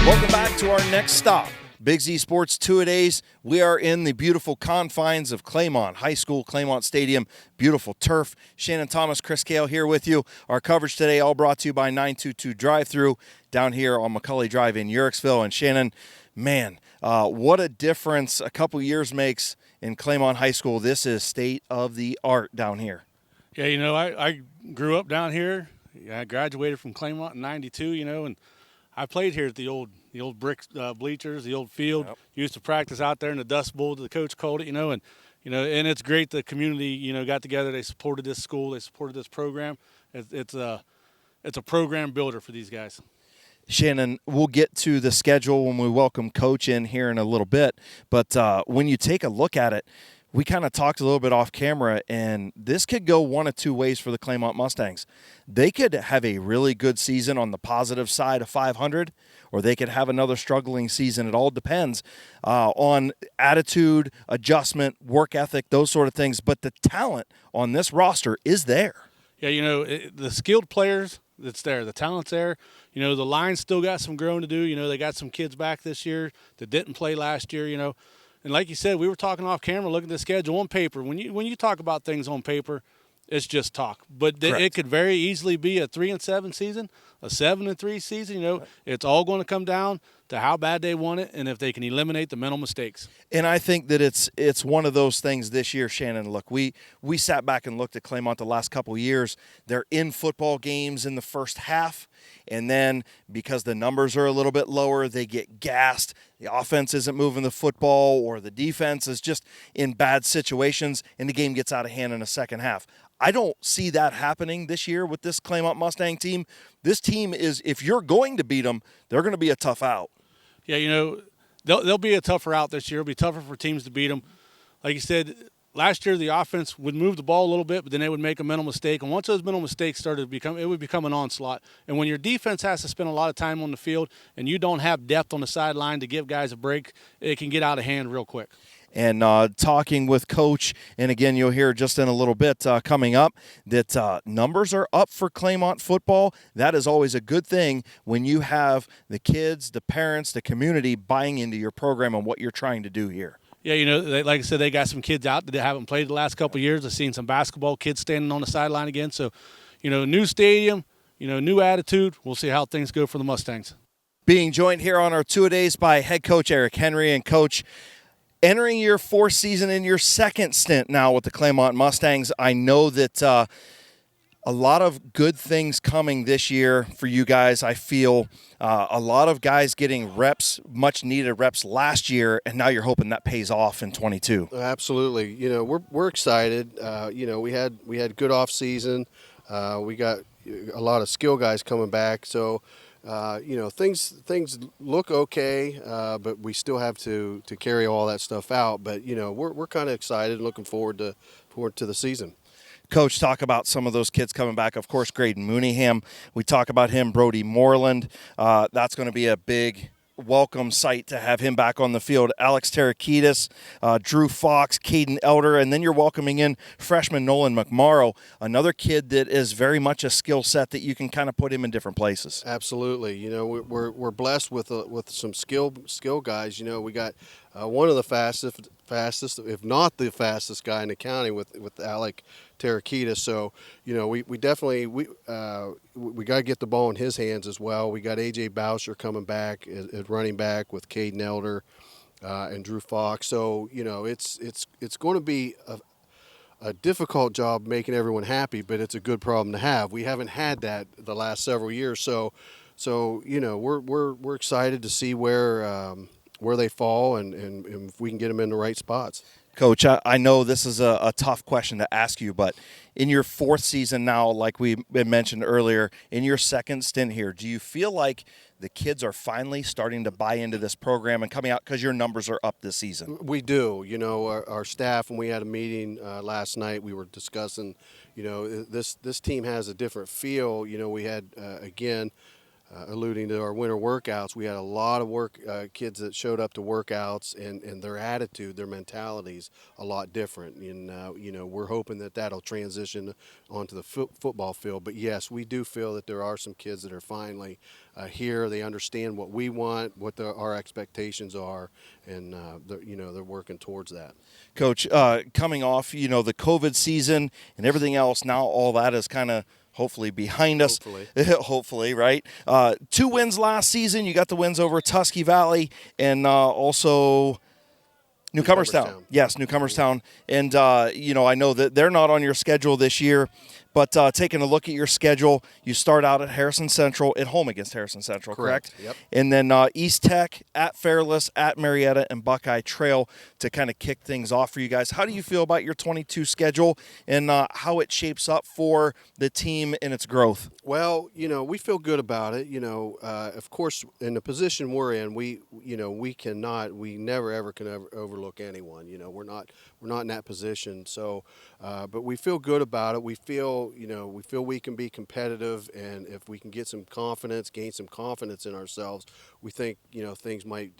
Welcome back to our next stop. Big Z Sports 2-A-Days. We are in the beautiful confines of Claymont High School, Claymont Stadium. Beautiful turf. Shannon Thomas, Chris Kail here with you. Our coverage today all brought to you by 922 Drive Thru down here on McCully Drive in Yurksville. And Shannon, man, what a difference a couple years makes in Claymont High School. This is state of the art down here. Yeah, I grew up down here. I graduated from Claymont in '92, and I played here at the old brick bleachers, the old field. Yep. Used to practice out there in the Dust Bowl, the coach called it, and it's great the community, got together. They supported this school, they supported this program. It's a program builder for these guys. Shannon, we'll get to the schedule when we welcome Coach in here in a little bit, but when you take a look at it, we kind of talked a little bit off camera, and this could go one of two ways for the Claymont Mustangs. They could have a really good season on the positive side of 500, or they could have another struggling season. It all depends on attitude, adjustment, work ethic, those sort of things. But the talent on this roster is there. Yeah, the skilled players that's there, the talent's there. The line's still got some growing to do. They got some kids back this year that didn't play last year, And like you said, we were talking off camera, looking at the schedule on paper. When you talk about things on paper, it's just talk. But it could very easily be a 3-7 season, a 7-3 season. It's all going to come down to how bad they want it and if they can eliminate the mental mistakes. And I think that it's one of those things this year, Shannon. Look, we sat back and looked at Claymont the last couple of years. They're in football games in the first half, and then because the numbers are a little bit lower, they get gassed. The offense isn't moving the football, or the defense is just in bad situations, and the game gets out of hand in the second half. I don't see that happening this year with this Claymont Mustang team. This team is, if you're going to beat them, they're going to be a tough out. Yeah, they'll be a tougher out this year. It'll be tougher for teams to beat them. Like you said, last year the offense would move the ball a little bit, but then they would make a mental mistake. And once those mental mistakes started to become, it would become an onslaught. And when your defense has to spend a lot of time on the field and you don't have depth on the sideline to give guys a break, it can get out of hand real quick. And talking with Coach, and again, you'll hear just in a little bit coming up that numbers are up for Claymont football. That is always a good thing when you have the kids, the parents, the community buying into your program and what you're trying to do here. Yeah, like I said, they got some kids out that haven't played the last couple of years. I've seen some basketball kids standing on the sideline again. So, new stadium, new attitude. We'll see how things go for the Mustangs. Being joined here on our 2-A-Days by head coach Eric Henry. And Coach, entering your fourth season in your second stint now with the Claymont Mustangs, I know that a lot of good things coming this year for you guys. I feel a lot of guys getting reps, much needed reps last year, and now you're hoping that pays off in 22. Absolutely. We're excited. We had good off season. We got a lot of skill guys coming back. So, things look okay, but we still have to carry all that stuff out. But we're kind of excited and looking forward to the season. Coach, talk about some of those kids coming back. Of course, Graydon Mooneyham. We talk about him, Brody Moreland. That's going to be a big welcome sight to have him back on the field. Alex Tarakitis, Drew Fox, Caden Elder, and then you're welcoming in freshman Nolan McMorrow, another kid that is very much a skill set that you can kind of put him in different places. Absolutely. We're blessed with some skill guys. We got one of the fastest, if not the fastest guy in the county with Alec Tarakitis. So, we definitely we got to get the ball in his hands as well. We got A.J. Boucher coming back at running back with Caden Elder and Drew Fox. So, it's going to be a difficult job making everyone happy, but it's a good problem to have. We haven't had that the last several years. So we're excited to see where they fall and if we can get them in the right spots. Coach, I know this is a tough question to ask you, but in your fourth season now, like we mentioned earlier, in your second stint here, do you feel like the kids are finally starting to buy into this program and coming out because your numbers are up this season? We do. Our staff, when we had a meeting last night, we were discussing, this team has a different feel. We had, again, alluding to our winter workouts, we had a lot of kids that showed up to workouts, and their attitude, their mentality's a lot different. And we're hoping that that'll transition onto the football field. But yes, we do feel that there are some kids that are finally here. They understand what we want, what our expectations are, and they're working towards that. Coach, coming off the COVID season and everything else, now all that is kind of hopefully behind us. Hopefully, right? 2 wins last season. You got the wins over Tusky Valley and also Newcomerstown. Yes, Newcomerstown. And, I know that they're not on your schedule this year, but taking a look at your schedule, you start out at Harrison Central, at home against Harrison Central, correct? Yep. And then East Tech, at Fairless, at Marietta, and Buckeye Trail to kind of kick things off for you guys. How do you feel about your 22 schedule and how it shapes up for the team and its growth? Well, we feel good about it. Of course, in the position we're in, we never ever can overlook anyone. We're not in that position. So, but we feel good about it. We feel we can be competitive, and if we can get some confidence, gain some confidence in ourselves, we think things might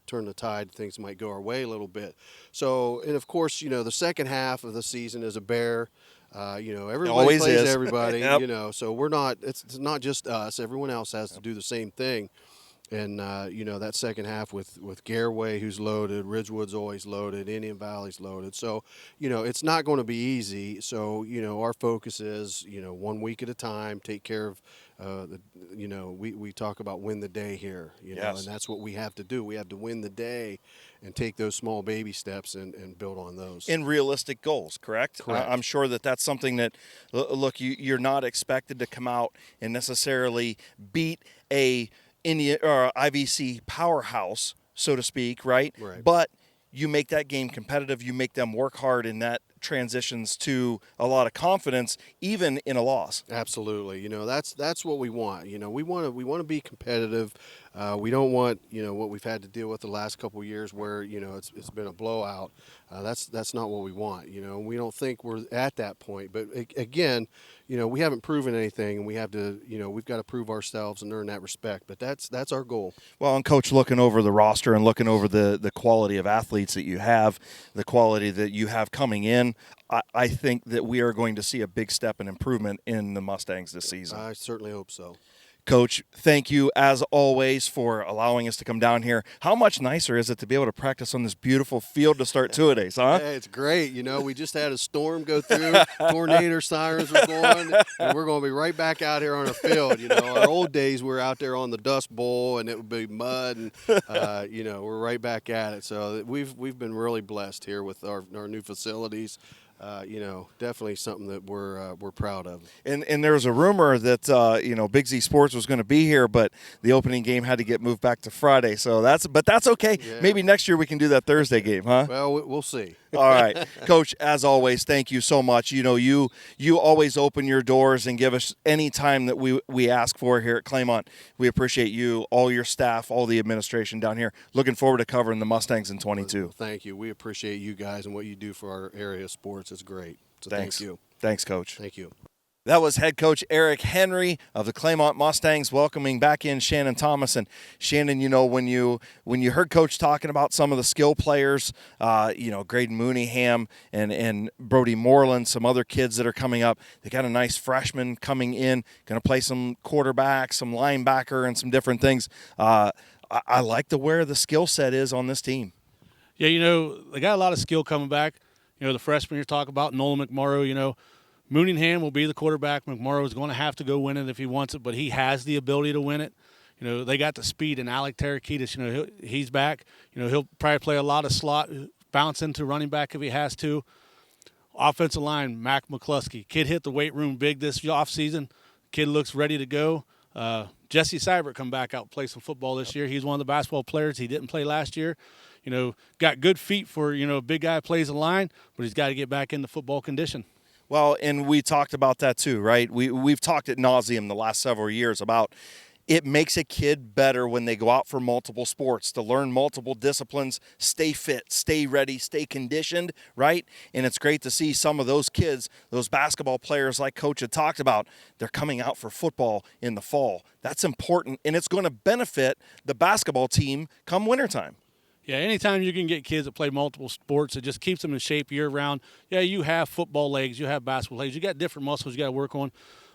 turn the tide. Things might go our way a little bit. So, and of course, the second half of the season is a bear. Everybody always plays is. everybody. Yep. So we're not. It's not just us. Everyone else has to do the same thing. And that second half with Gareway, who's loaded, Ridgewood's always loaded, Indian Valley's loaded. So it's not going to be easy. So our focus is 1 week at a time. Take care of we talk about win the day here. Yes. And that's what we have to do. We have to win the day and take those small baby steps and build on those. In realistic goals, correct? Correct. I'm sure that's something that, look, you're not expected to come out and necessarily beat a Indian or IVC powerhouse, so to speak, right? Right. But you make that game competitive. You make them work hard, and that transitions to a lot of confidence, even in a loss. Absolutely. That's what we want. We want to be competitive. We don't want what we've had to deal with the last couple of years, where it's been a blowout. That's not what we want. We don't think we're at that point. But again, we haven't proven anything, and we have to. We've got to prove ourselves and earn that respect. But that's our goal. Well, and Coach, looking over the roster and looking over the quality of athletes that you have, the quality that you have coming in, I think that we are going to see a big step in improvement in the Mustangs this season. I certainly hope so. Coach, thank you as always for allowing us to come down here. How much nicer is it to be able to practice on this beautiful field to start two-a-days, huh? Hey, it's great. We just had a storm go through, tornado sirens were going, and we're going to be right back out here on our field. Our old days we were out there on the Dust Bowl, and it would be mud, and we're right back at it. So we've been really blessed here with our new facilities. Definitely something that we're proud of. And there was a rumor that Big Z Sports was going to be here, but the opening game had to get moved back to Friday. So that's okay. Yeah. Maybe next year we can do that Thursday game, huh? Well, we'll see. All right, Coach. As always, thank you so much. You always open your doors and give us any time that we ask for here at Claymont. We appreciate you, all your staff, all the administration down here. Looking forward to covering the Mustangs in 22. Well, thank you. We appreciate you guys and what you do for our area of sports. It's great. So Thanks. Thank you. Thanks, Coach. Thank you. That was head coach Eric Henry of the Claymont Mustangs welcoming back in Shannon Thomas. And Shannon, when you heard Coach talking about some of the skill players, Graydon Mooneyham and Brody Moreland, some other kids that are coming up, they got a nice freshman coming in, going to play some quarterback, some linebacker, and some different things. I like where the skill set is on this team. Yeah, they got a lot of skill coming back. The freshman you're talking about, Nolan McMorrow, Mooneyham will be the quarterback. McMorrow is going to have to go win it if he wants it, but he has the ability to win it. They got the speed, and Alec Tarakitis, he's back. He'll probably play a lot of slot, bounce into running back if he has to. Offensive line, Mac McCluskey. Kid hit the weight room big this offseason. Kid looks ready to go. Jesse Seibert come back out and play some football this year. He's one of the basketball players. He didn't play last year. Got good feet for, a big guy plays the line, but he's got to get back into football condition. Well, and we talked about that too, right? We've talked ad nauseum the last several years about It makes a kid better when they go out for multiple sports, to learn multiple disciplines, stay fit, stay ready, stay conditioned, right? And it's great to see some of those kids, those basketball players like Coach had talked about, they're coming out for football in the fall. That's important, and it's going to benefit the basketball team come wintertime. Yeah, anytime you can get kids that play multiple sports, it just keeps them in shape year round. Yeah, you have football legs, you have basketball legs, you got different muscles you got to work on.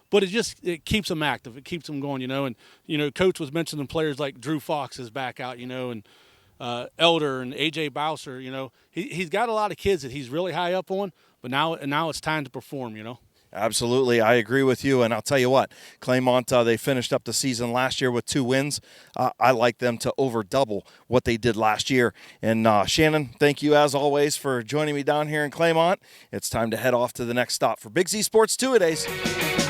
But it keeps them active. It keeps them going, And, Coach was mentioning players like Drew Fox is back out, and Elder and A.J. Bowser, He's got a lot of kids that he's really high up on, but now it's time to perform. Absolutely. I agree with you. And I'll tell you what, Claymont, they finished up the season last year with 2 wins. I like them to over double what they did last year. And Shannon, thank you as always for joining me down here in Claymont. It's time to head off to the next stop for Big Z Sports 2-A-Days.